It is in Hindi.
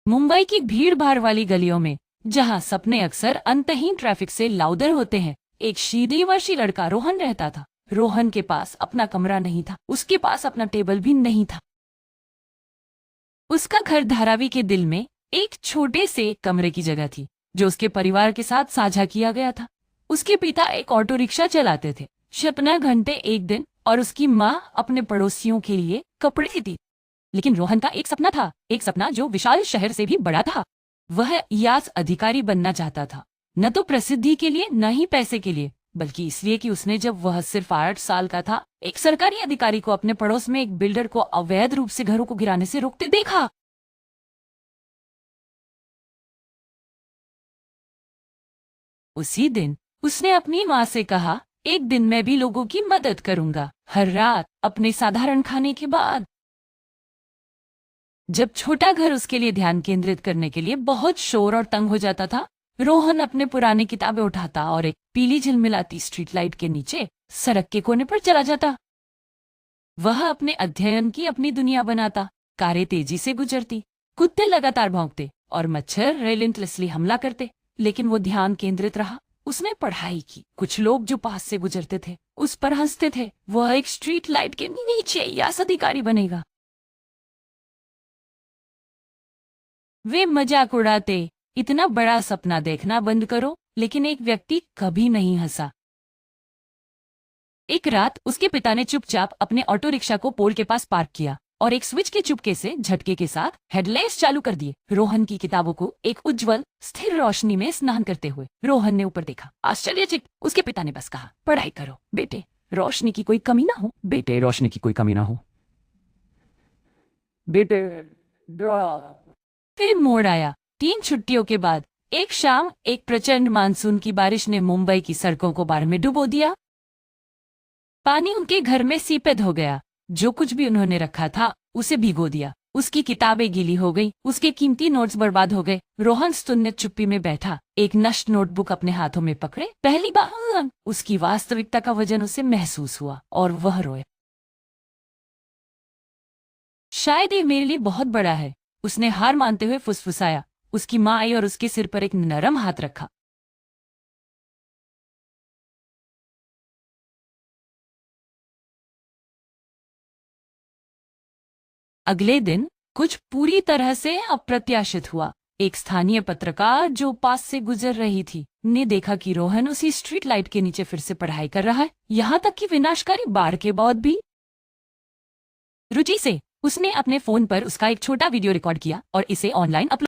मुंबई की भीड़ भाड़ वाली गलियों में, जहां सपने अक्सर अंतहीन ट्रैफिक से लाउदर होते हैं, एक सीधी वर्षी लड़का रोहन रहता था। रोहन के पास अपना कमरा नहीं था, उसके पास अपना टेबल भी नहीं था। उसका घर धारावी के दिल में एक छोटे से कमरे की जगह थी, जो उसके परिवार के साथ साझा किया गया था। उसके पिता एक ऑटो रिक्शा चलाते थे, 56 घंटे एक दिन, और उसकी माँ अपने पड़ोसियों के लिए कपड़े सीती। लेकिन रोहन का एक सपना था, एक सपना जो विशाल शहर से भी बड़ा था। वह IAS अधिकारी बनना चाहता था, न तो प्रसिद्धि के लिए, न ही पैसे के लिए, बल्कि इसलिए कि उसने जब वह सिर्फ 8 साल का था, एक सरकारी अधिकारी को अपने पड़ोस में एक बिल्डर को अवैध रूप से घरों को गिराने से रोकते देखा। उसी दिन उसने अपनी माँ से कहा, एक दिन मैं भी लोगों की मदद करूंगा, हर रात अपने साधारण खाने के बाद। जब छोटा घर उसके लिए ध्यान केंद्रित करने के लिए बहुत शोर और तंग हो जाता था, रोहन अपने पुरानी किताबें उठाता और एक पीली झिलमिलाती स्ट्रीट लाइट के नीचे सड़क के कोने पर चला जाता। वह अपने अध्ययन की अपनी दुनिया बनाता। कारें तेजी से गुजरती, कुत्ते लगातार भौंकते और मच्छर रेलेंटलेसली हमला करते, लेकिन वो ध्यान केंद्रित रहा। उसने पढ़ाई की। कुछ लोग जो पास से गुजरते थे उस पर हंसते थे। वह एक स्ट्रीट लाइट के नीचे IAS अधिकारी बनेगा। वे मजाक उड़ाते, इतना बड़ा सपना देखना बंद करो, लेकिन एक व्यक्ति कभी नहीं हंसा। एक रात उसके पिता ने चुपचाप अपने ऑटो रिक्शा को पोल के पास पार्क किया और एक स्विच के चुपके से झटके के साथ हेडलाइट्स चालू कर दिए। रोहन की किताबों को एक उज्जवल स्थिर रोशनी में स्नान करते हुए रोहन ने ऊपर देखा, आश्चर्यचकित। उसके पिता ने बस कहा, पढ़ाई करो बेटे, रोशनी की कोई कमी ना हो, बेटे रोशनी की कोई कमी ना हो, बेटे। फिर मोड़ आया। 3 छुट्टियों के बाद एक शाम एक प्रचंड मानसून की बारिश ने मुंबई की सड़कों को बाढ़ में डुबो दिया। पानी उनके घर में सीपेद हो गया। जो कुछ भी उन्होंने रखा था उसे भिगो दिया। उसकी किताबें गीली हो गई, उसके कीमती नोट्स बर्बाद हो गए। रोहन स्तुन्य चुप्पी में बैठा, एक नष्ट नोटबुक अपने हाथों में पकड़े। पहली बार उसकी वास्तविकता का वजन उसे महसूस हुआ और वह रोया। शायद ये मेरे लिए बहुत बड़ा है, उसने हार मानते हुए फुसफुसाया। उसकी माँ आई और उसके सिर पर एक नरम हाथ रखा। अगले दिन कुछ पूरी तरह से अप्रत्याशित हुआ। एक स्थानीय पत्रकार जो पास से गुजर रही थी ने देखा कि रोहन उसी स्ट्रीट लाइट के नीचे फिर से पढ़ाई कर रहा है, यहाँ तक कि विनाशकारी बाढ़ के बाद भी। रुचि से उसने अपने फोन पर उसका एक छोटा वीडियो रिकॉर्ड किया और इसे ऑनलाइन अपलोड